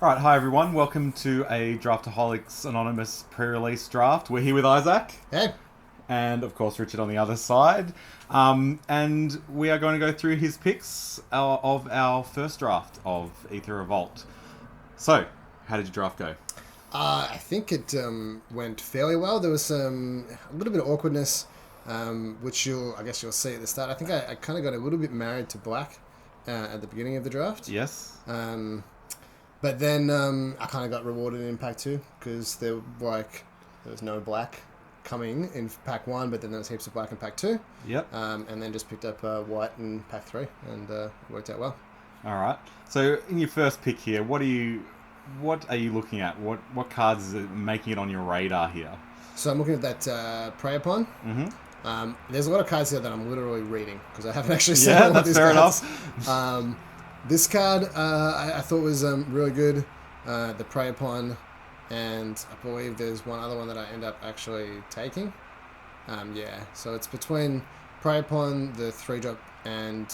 Alright, hi everyone. Welcome to a Draftaholics Anonymous pre-release draft. We're here with Isaac. Hey. And, of course, Richard on the other side. And we are going to go through his picks of our first draft of Aether Revolt. So, how did your draft go? I think it went fairly well. There was a little bit of awkwardness, which I guess you'll see at the start. I think I kind of got a little bit married to black at the beginning of the draft. Yes. But then I kind of got rewarded in pack 2 because there was no black coming in pack 1, but then there was heaps of black in pack 2. Yep. And then just picked up white in pack 3, and it worked out well. Alright. So, in your first pick here, what are you looking at? What cards is it making it on your radar here? So I'm looking at that Prey Upon. Mm-hmm. There's a lot of cards here that I'm literally reading because I haven't actually seen all of these cards. Fair enough. This card I thought was really good, the Prey Upon, and I believe there's one other one that I end up actually taking. So it's between Prey Upon, the 3-drop, and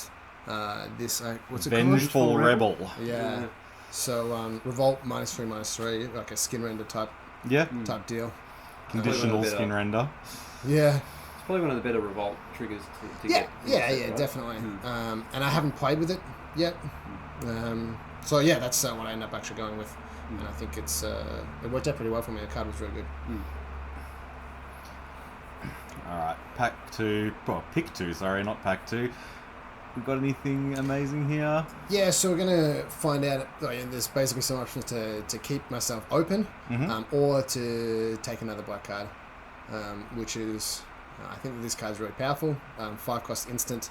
this, what's it called? Vengeful Rebel. Yeah. So Revolt -3/-3, like a skin render type deal. Conditional skin render. Yeah. It's probably one of the better Revolt triggers to get. Yeah, definitely. And I haven't played with it yet. So yeah, that's what I end up actually going with. And I think it worked out pretty well for me. The card was really good. Alright, pick 2, sorry, not pack 2. We got anything amazing here? Yeah, so we're going to find out. There's basically some options to keep myself open, or to take another black card, which is, I think this card is really powerful. 5-cost instant.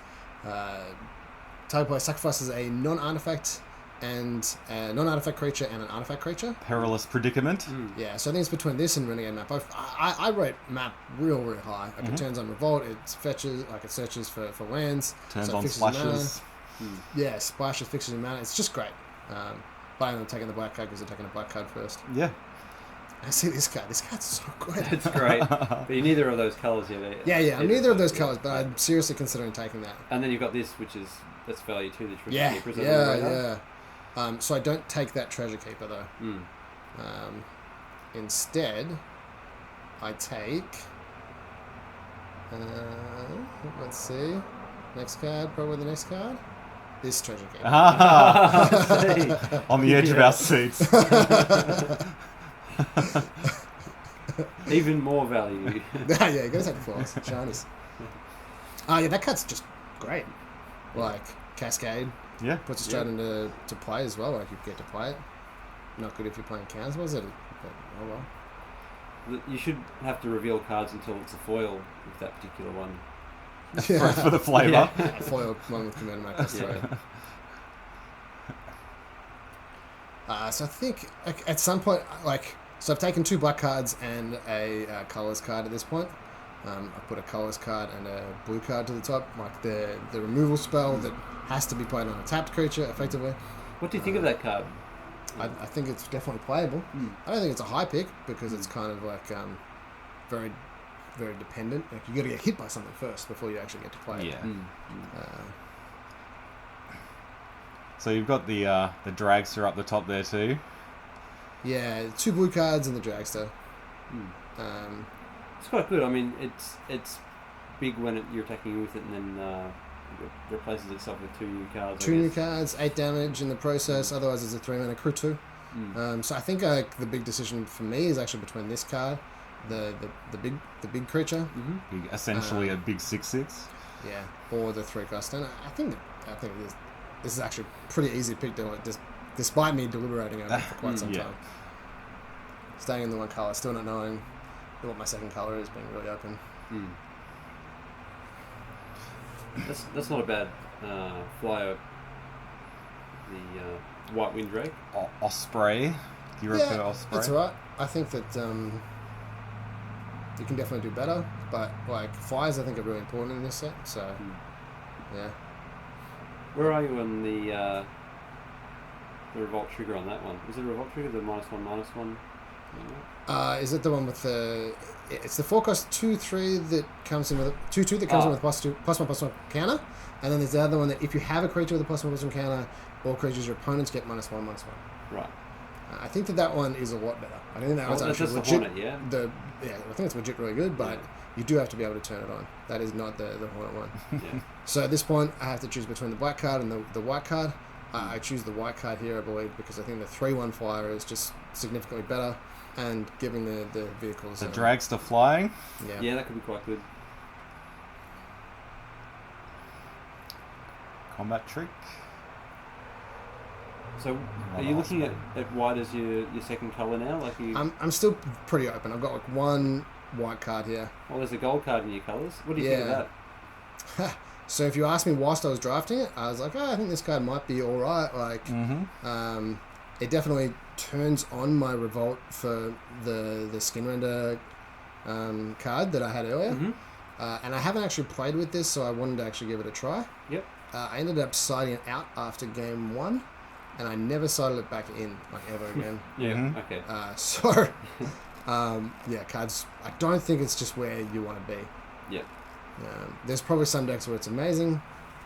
Target player sacrifices a non-artifact and a non-artifact creature and an artifact creature. Perilous predicament. Yeah, so I think it's between this and Renegade Map. I rate Map real high. Like it turns on Revolt, it searches for lands. Turns so on splashes. Yeah, splashes, fixes in mana. It's just great. But I'm taking the black card because I'm taking a black card first. Yeah. I see this card. This card's so good. It's great. But you're neither of those colours yet. Yeah, I'm neither of those colours, but I'm seriously considering taking that. And then you've got this, which is, that's value too, the Treasure Keeper. Yeah. So I don't take that Treasure Keeper, though. Instead, I take... let's see. Next card, probably the next card. This Treasure Keeper. On the edge of our seats. Even more value. Yeah, you gotta take the flaws. Shinies. Yeah, that card's just great. Like, Cascade. Yeah. Puts it straight into play as well, like you get to play it. Not good if you're playing counters, was it? But, oh well. You should have to reveal cards until it's a foil with that particular one. For the flavour. Yeah. Foil one with Commander Marcus throw. So I think at some point, so I've taken 2 black cards and a colours card at this point. I put a colours card and a blue card to the top, like the removal spell that has to be played on a tapped creature, effectively. What do you think of that card? I think it's definitely playable. I don't think it's a high pick because it's kind of like very, very dependent. Like you got to get hit by something first before you actually get to play it. Yeah. So you've got the dragster up the top there too. Yeah, 2 blue cards and the dragster. It's quite good. I mean, it's big when you're attacking with it, and then it replaces itself with 2 new cards. 2 new cards, 8 damage in the process. Otherwise, it's a 3-mana crew 2. So I think the big decision for me is actually between this card, the big creature, Essentially a big 6/6. Yeah, or the 3-cost. And I think this is actually a pretty easy pick to despite me deliberating over it for quite some time. Staying in the one colour, still not knowing what my second colour is, being really open. That's not a bad flyer. The White Wind Drake. Osprey. Do you refer to Osprey? That's right. I think that you can definitely do better, but flyers I think are really important in this set, so yeah. Where are you on the Revolt trigger on that one? Is it a Revolt trigger, the -1/-1? Is it the one with the... It's the 4-cost 2/3 that comes in with a 2/2 that comes in with +1/+1 counter, and then there's the other one that if you have a creature with a +1/+1 counter, all creatures your opponents get -1/-1. Right. I think that one is a lot better. I think that one's that's actually just the legit. Hornet, yeah? I think it's legit really good, but you do have to be able to turn it on. That is not the Hornet one. Yeah. So at this point, I have to choose between the black card and the white card. I choose the white card here, I believe, because I think the 3/1 flyer is just significantly better, and giving the vehicles... The dragster flying. Yeah, that could be quite good. Combat trick. So, are you looking at white as your second colour now? Like you... I'm still pretty open. I've got like one white card here. Well, there's a gold card in your colours. What do you think of that? So if you asked me whilst I was drafting it, I was like, I think this card might be all right. Like, it definitely turns on my revolt for the skin render card that I had earlier. And I haven't actually played with this, so I wanted to actually give it a try. Yep. I ended up siding it out after game 1, and I never sided it back in, like, ever again. Okay. Cards, I don't think it's just where you want to be. Yep. There's probably some decks where it's amazing,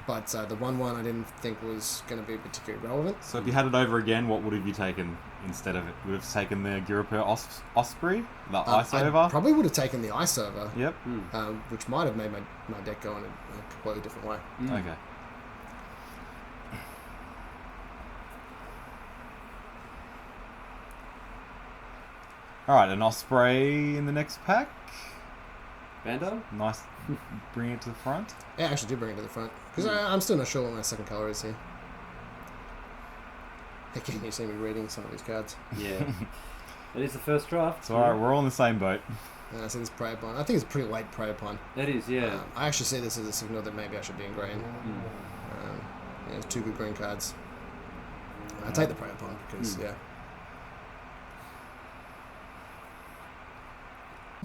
but the 1/1 I didn't think was going to be particularly relevant. So if you had it over again, what would have you taken instead of it? Would have taken the Girapur Osprey, the Ice Over? I probably would have taken the Ice Over. Yep. Which might have made my deck go in a completely different way. Okay. Alright, an Osprey in the next pack. Vandal? Nice. Bring it to the front. Yeah, I actually did bring it to the front. Because I'm still not sure what my second colour is here. Heck, can you see me reading some of these cards? Yeah. It is the first draft. It's alright, we're all in the same boat. And I see this Prey Upon. I think it's a pretty late Prey Upon. That is, yeah. I actually see this as a signal that maybe I should be in green. There's 2 good green cards. I take the Prey Upon because,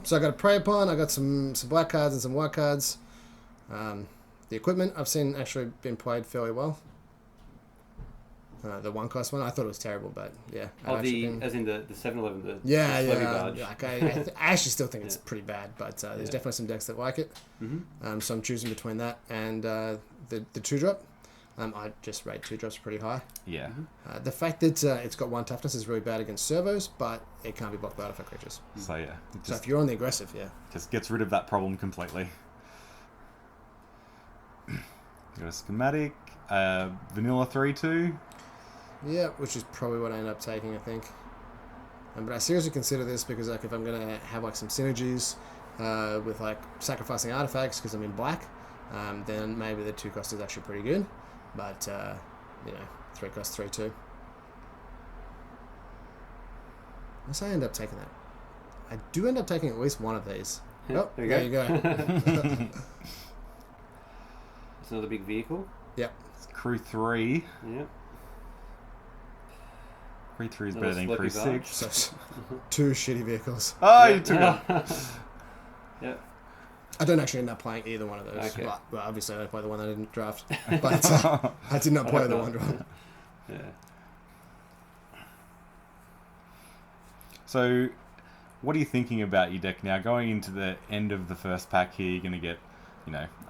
So I got a Prey Upon, I got some black cards and some white cards. The equipment I've seen actually been played fairly well. The 1-cost one, I thought it was terrible, but yeah. As in the 7-Eleven, the yeah. barge. Like I actually still think it's pretty bad, but there's definitely some decks that like it. So I'm choosing between that and the 2-drop. I just rate 2-drops pretty high. Yeah. The fact that it's got 1 toughness is really bad against servos, but it can't be blocked by artifact creatures. So yeah. So if you're on the aggressive, just gets rid of that problem completely. Got a schematic, vanilla 3/2. Yeah, which is probably what I end up taking, I think. But I seriously consider this because, like, if I'm gonna have like some synergies with like sacrificing artifacts because I'm in black, then maybe the 2-cost is actually pretty good. But 3-cost 3/2. Unless I end up taking that, I do end up taking at least one of these. Yeah, there you go. It's another big vehicle. Yep. It's Crew 3. Yep. Crew 3 is better than Crew 6. So, 2 shitty vehicles. Oh, you took it. Yep. I don't actually end up playing either one of those. Okay. Well, obviously I don't play the one I didn't draft. But I did not play the one draft. Yeah. So, what are you thinking about your deck now? Going into the end of the first pack here, you're going to get,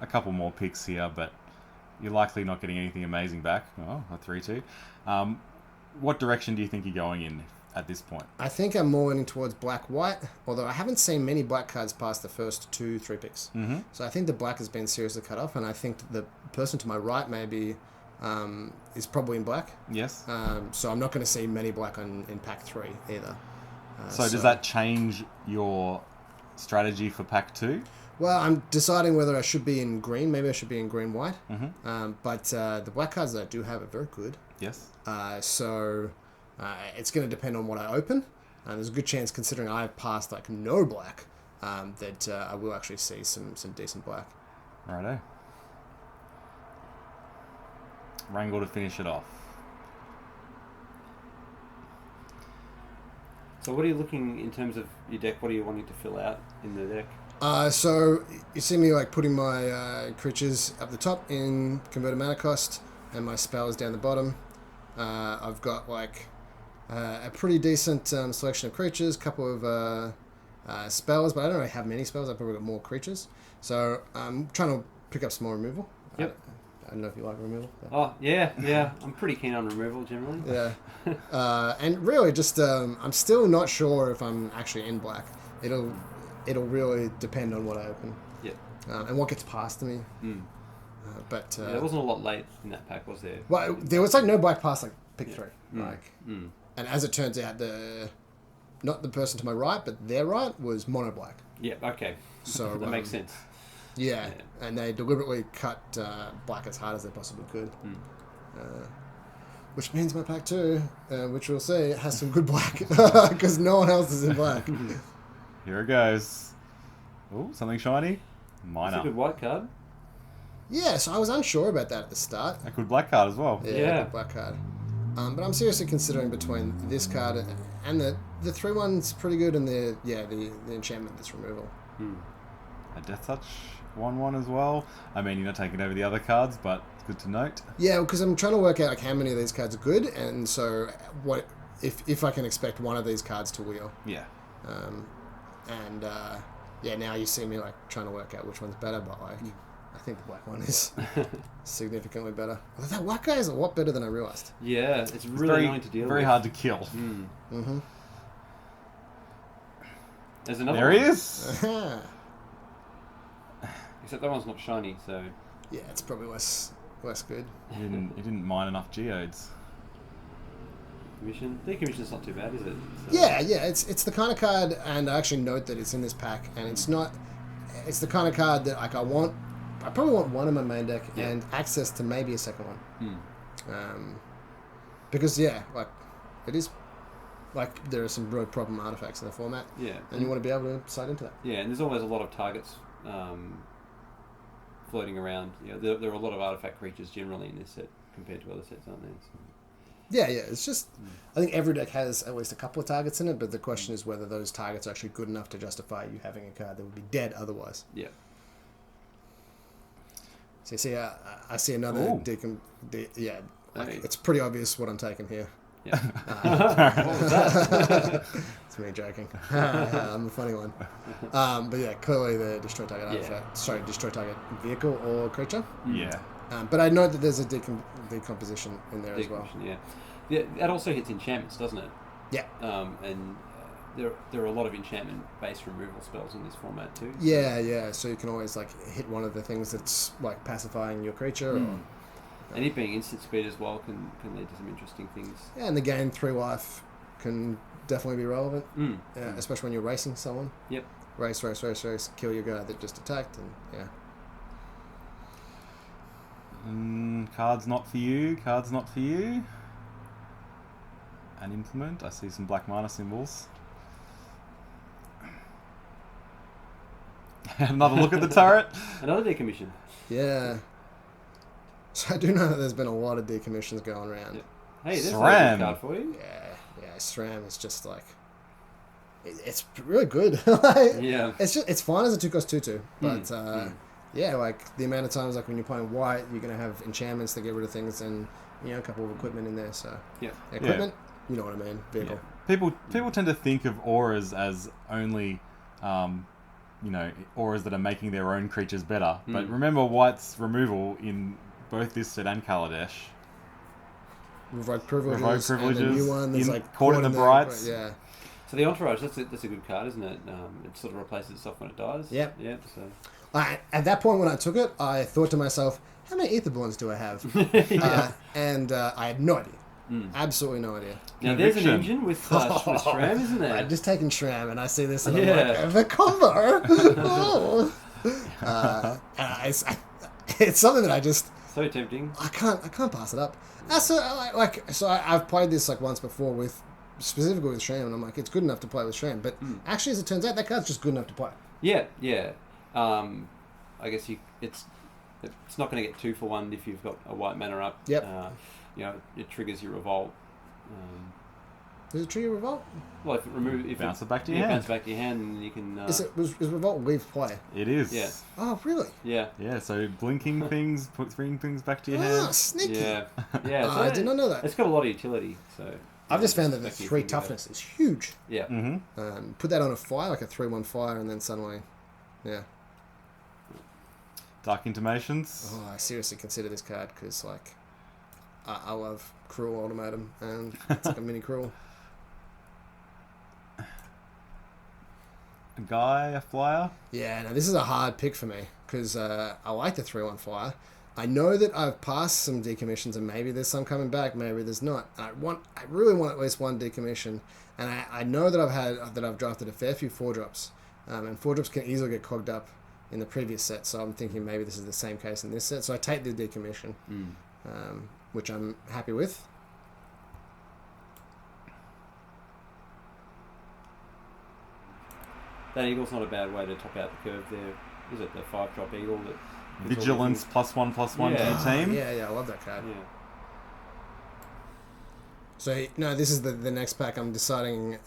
a couple more picks here, but you're likely not getting anything amazing back. Oh, a 3/2. What direction do you think you're going in at this point? I think I'm more leaning towards black-white, although I haven't seen many black cards past the first 2-3 picks. So I think the black has been seriously cut off, and I think the person to my right maybe is probably in black. Yes. So I'm not going to see many black in pack 3 either. So does that change your strategy for pack 2? Well, I'm deciding whether I should be in green. Maybe I should be in green-white. But the black cards that I do have are very good. Yes. So it's going to depend on what I open. There's a good chance, considering I've passed like no black, that I will actually see some decent black. Righto. Wrangle to finish it off. So what are you looking in terms of your deck? What are you wanting to fill out in the deck? So you see me like putting my creatures up the top in converted mana cost, and my spells down the bottom. I've got like a pretty decent selection of creatures, couple of spells, but I don't really have many spells. I've probably got more creatures, so I'm trying to pick up some more removal. Yep. I don't know if you like removal. But. Oh, yeah. I'm pretty keen on removal generally. Yeah. And really, just I'm still not sure if I'm actually in black. It'll really depend on what I open. Yeah. And what gets past to me. But there wasn't a lot late in that pack, was there? Well, there was like no black past like pick 3. Mm. And as it turns out, not the person to my right, but their right was mono black. Yeah. Okay. So that makes sense. Yeah, and they deliberately cut black as hard as they possibly could. Which means my pack 2, which we'll see, has some good black because no one else is in black. Here it goes. Oh, something shiny. Minor. That's a good white card. Yeah, so I was unsure about that at the start. A good black card as well. Yeah. A good black card. But I'm seriously considering between this card and the 3-1's pretty good, and the enchantment that's removal. A Death Touch 1/1 as well. I mean, you're not taking over the other cards, but it's good to note. Yeah, because I'm trying to work out like how many of these cards are good, and so what if I can expect one of these cards to wheel. Yeah. Now you see me like trying to work out which one's better, but like I think the black one is significantly better. Although that white guy is a lot better than I realized. Yeah, it's really annoying to deal with. Very hard to kill. Mm-hmm. There's another there one. He is. Except that one's not shiny, so... Yeah, it's probably less good. He didn't mine enough geodes. Decommission's not too bad, is it? So. Yeah, it's the kind of card, and I actually note that it's in this pack, and it's the kind of card that like I probably want one in my main deck and access to maybe a second one. Because like it is like there are some real problem artifacts in the format. Yeah. And you want to be able to sight into that. Yeah, and there's always a lot of targets floating around. There are a lot of artifact creatures generally in this set compared to other sets, aren't there? So. Yeah, it's just... I think every deck has at least a couple of targets in it, but the question is whether those targets are actually good enough to justify you having a card that would be dead otherwise. Yeah. So you see, I see another it's pretty obvious what I'm taking here. Yeah. What was that? It's me joking. I'm a funny one. But yeah, clearly the destroy target artifact. Sorry, destroy target vehicle or creature. Yeah. But I know that there's a decomposition in there as well. Yeah, that also hits enchantments, doesn't it? Yeah. And there are a lot of enchantment-based removal spells in this format too. So. Yeah. So you can always like hit one of the things that's like pacifying your creature. And it being instant speed as well can lead to some interesting things. Yeah, and the gain 3 life can definitely be relevant. Especially when you're racing someone. Yep. Race, kill your guy that just attacked, and yeah. Cards not for you. An implement. I see some black mana symbols. Another look at the turret. Another decommission. Yeah. So I do know that there's been a lot of decommissions going around. Yep. Hey, there's SRAM. a card for you. Yeah. SRAM is just like... It's really good. It's fine as a 2-cost 2/2, but yeah, like the amount of times like when you're playing white, you're gonna have enchantments to get rid of things, and a couple of equipment in there. So equipment, you know what I mean. Vehicle. Yeah. People tend to think of auras as only, auras that are making their own creatures better. But remember, white's removal in both this set and Kaladesh. Revoke privileges. And the new one that's like Caught in the Brights. Yeah. So the Entourage, that's a good card, isn't it? It sort of replaces itself when it dies. Yep. Yeah. So. At that point when I took it, I thought to myself, how many Aetherborns do I have? And I had no idea. Absolutely no idea. Now there's an engine with Shram, isn't there? I've just taken Shram and I see this and I'm like, the combo! It's something that I just... So tempting. I can't pass it up. I've played this like once before with... Specifically with Shram, and I'm like, it's good enough to play with Shram. But actually, as it turns out, that card's just good enough to play. Yeah. I guess it's not going to get 2 for 1 if you've got a white mana up. Yep. It triggers your revolt. Does it trigger revolt? Well, if it bounce it back to your hand. Bounce back to your hand, and you can. Is revolt leave play? It is. Yeah. Oh, really? Yeah. Yeah. So blinking things, bringing things back to your hand. Oh, sneaky. Yeah. I did not know that. It's got a lot of utility. So. I've just found that the 3 toughness is huge. Yeah. Put that on a fire, like a 3/1 fire, and then suddenly, yeah. Dark Intimations. Oh, I seriously consider this card because, like, I love Cruel Ultimatum, and it's like a mini Cruel. A guy, a flyer. Yeah, no, this is a hard pick for me because I like the 3/1 flyer. I know that I've passed some decommissions, and maybe there's some coming back, maybe there's not. I really want at least one decommission, and I know that I've drafted a fair few 4-drops, and 4-drops can easily get clogged up in the previous set. So I'm thinking maybe this is the same case in this set. So I take the decommission, which I'm happy with. That eagle's not a bad way to top out the curve there. Is it the 5-drop eagle that... Vigilance +1/+1 to the team. Yeah, I love that card. Yeah. So, no, this is the next pack. I'm deciding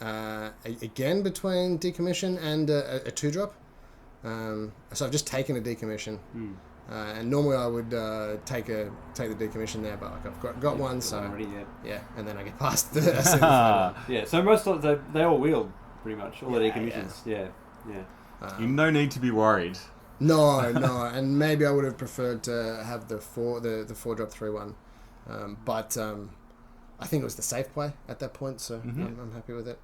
again between decommission and a 2-drop. So I've just taken a decommission. And normally I would take the decommission there, but like I've got one, so... Already, yeah, and then I get past the... yeah, so most of they all wield, pretty much, all the decommissions. Yeah. You no need to be worried. No, and maybe I would have preferred to have the 4-drop 3/1, but I think it was the safe play at that point, so I'm happy with it.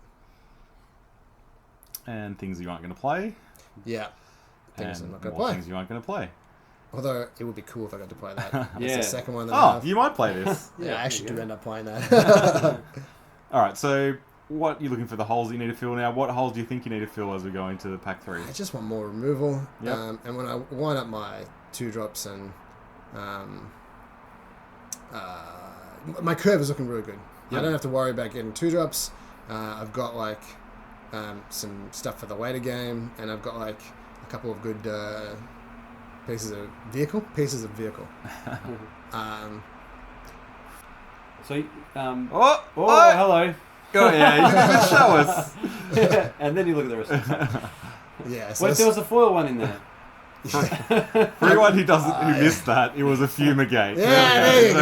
And things you aren't going to play. Yeah, things and I'm not going to more play. Things you aren't going to play. Although it would be cool if I got to play that. That's Yeah. the second one that I have. You might play this. Yeah, I actually do end up playing that. All right, so what are you looking for the holes that you need to fill now? What holes do you think you need to fill as we go into the pack 3? I just want more removal. Yep. And when I line up my 2-drops and my curve is looking really good. Yep. I don't have to worry about getting 2-drops. I've got like some stuff for the later game, and I've got like a couple of good pieces of vehicle. So, Oh, hello. Go, yeah, you can even show us. And then you look at the rest of the pack. Yeah. So What if there was a foil one in there? For anyone who missed that, it was a fumigate. Yeah, there you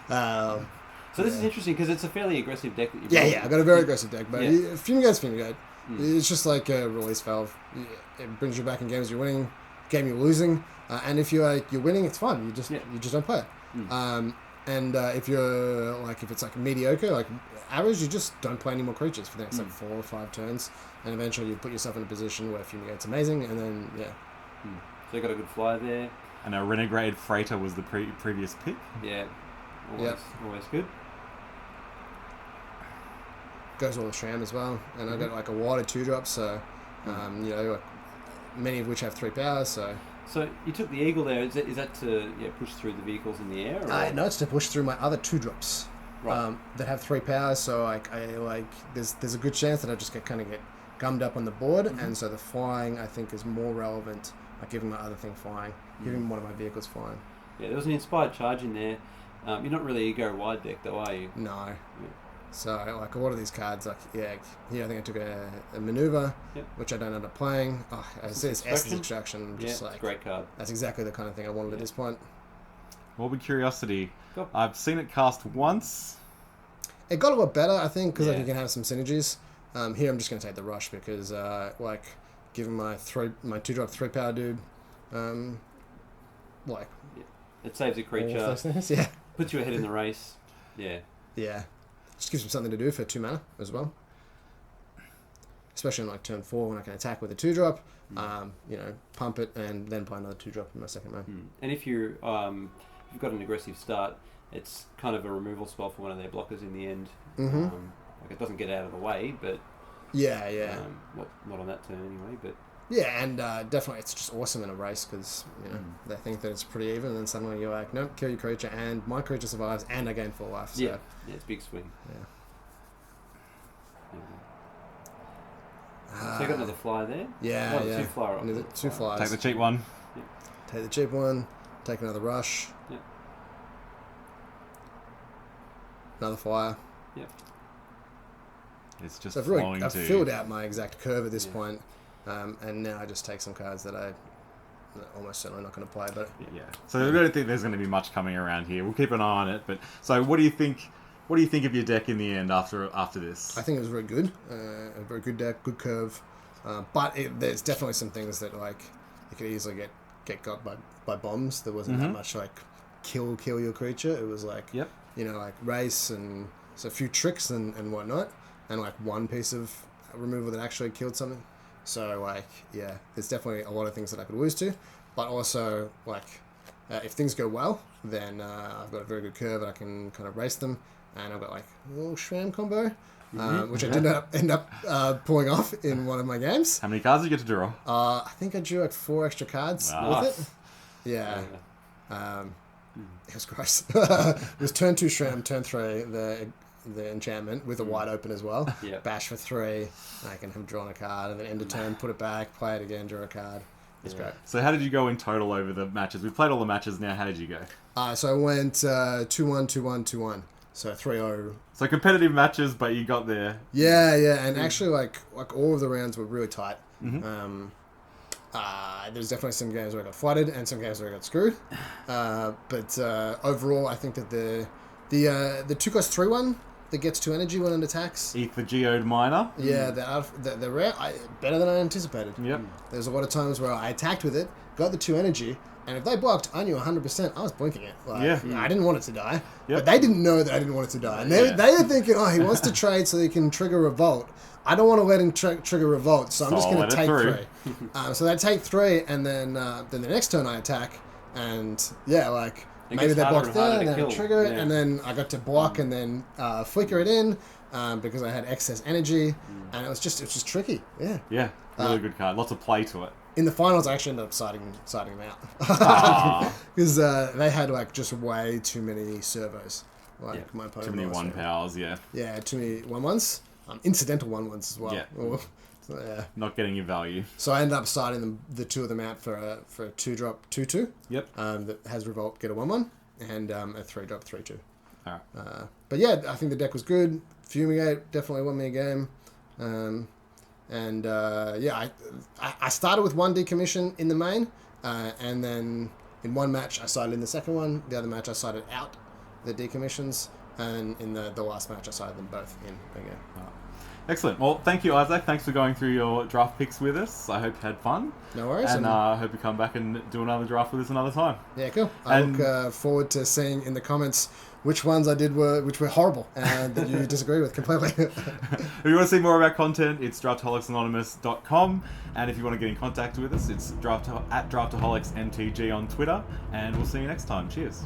go. So this is interesting because it's a fairly aggressive deck that you've Yeah, I've got a very aggressive deck, but Yeah. Fumigate's Fumigate. It's just like a release valve. It brings you back in games you're winning, game you're losing, and if you're winning, it's fun. You just don't play it. And if it's like mediocre, like average, you just don't play any more creatures for the next like 4 or 5 turns, and eventually you put yourself in a position where Fumigate's amazing, and then So you got a good flyer there. And a Renegade Freighter was the previous pick. Yeah. Always good. goes all the sham as well. And I got like a wider 2-drop, so like, many of which have 3 powers, so... So you took the eagle there. Is that to push through the vehicles in the air? Or? No, it's to push through my other 2-drops that have 3 powers. So there's a good chance that I just get gummed up on the board, and so the flying I think is more relevant. Like giving my other thing flying, giving one of my vehicles flying. Yeah, there was an inspired charge in there. You're not really a go wide deck though, are you? No. Yeah. So like a lot of these cards, like here I think I took a maneuver, which I don't end up playing. Oh, it says Essen's Extraction. Just it's a great card. That's exactly the kind of thing I wanted at this point. Morbid Curiosity. Cool. I've seen it cast once. It got a lot better, I think, because you can have some synergies. Here I'm just going to take the rush because, given my 2-drop 3-power dude, it saves a creature. Yeah. Puts you ahead in the race. Yeah. Yeah. Just gives me something to do for 2 mana as well. Especially on turn 4 when I can attack with a 2-drop, pump it and then play another 2-drop in my second man. And if you've got an aggressive start, it's kind of a removal spell for one of their blockers in the end. It doesn't get out of the way, but not on that turn anyway. But yeah, and definitely it's just awesome in a race because they think that it's pretty even, and then suddenly you're like, nope, kill your creature, and my creature survives, and I gain 4 life. So. Yeah, it's big swing. So you got another flyer there. Yeah, 2 flyer another 2 flyers. Take the cheap one. Take the cheap one. Take another rush. Yeah. Another flyer. Yeah. It's just so I've filled out my exact curve at this point, and now I just take some cards that I'm almost certainly not going to play. But so I don't think there's going to be much coming around here. We'll keep an eye on it. But so, what do you think? What do you think of your deck in the end after this? I think it was very good. A very good deck, good curve. But there's definitely some things that you could easily get got by bombs. There wasn't that much like kill your creature. It was like like race and so a few tricks and whatnot, and like one piece of removal that actually killed something. So like there's definitely a lot of things that I could lose to, but also like if things go well, then I've got a very good curve and I can kind of race them, and I've got like a little Shram combo. Which I did end up pulling off in one of my games. How many cards did you get to draw? I think I drew like 4 extra cards with it. Yeah. It was gross. It was turn 2 Shram, turn 3 the enchantment with a wide open as well. Yeah. Bash for 3. I can have drawn a card, and then end of turn, put it back, play it again, draw a card. It's great. So how did you go in total over the matches? We've played all the matches now. How did you go? So I went 2-1, 2-1, 2-1. So 3-0. So competitive matches, but you got there. Yeah, and actually, like all of the rounds were really tight. There's definitely some games where I got flooded and some games where I got screwed. But overall, I think that the 2-cost 3-1 that gets 2 energy when it attacks. Aether Geode Miner. Yeah, the rare better than I anticipated. Yep. There's a lot of times where I attacked with it, got the 2 energy. And if they blocked, I knew 100%. I was blinking it. I didn't want it to die. But they didn't know that I didn't want it to die. And they were thinking, he wants to trade so he can trigger Revolt. I don't want to let him trigger Revolt, so I'm just going to take 3. So they take 3, and then the next turn I attack. And, maybe they blocked there, and then I trigger it. And then I got to block and then flicker it in because I had excess energy. And it was just tricky. Yeah. Yeah, really good card. Lots of play to it. In the finals, I actually ended up siding them out because they had like just way too many servos. Like my opponent, too many 1-powers. Yeah, too many 1-1s, incidental 1-1s as well. Yeah, not getting your value. So I ended up siding the 2 of them out for a 2-drop 2-2. Yep. That has Revolt get a 1-1 and a 3-drop 3-2. All right. But yeah, I think the deck was good. Fumigate definitely won me a game. I started with 1 decommission in the main, and then in one match I sided in the second one. The other match I sided out the decommissions, and in the last match I sided them both in again. Excellent. Well, thank you, Isaac. Thanks for going through your draft picks with us. I hope you had fun. No worries. And I hope you come back and do another draft with us another time. Yeah, cool. I look forward to seeing in the comments which ones I did which were horrible and that you disagree with completely. If you want to see more of our content, it's draftaholics.com, and if you want to get in contact with us, it's at draftaholicsmtg on Twitter, and we'll see you next time. Cheers.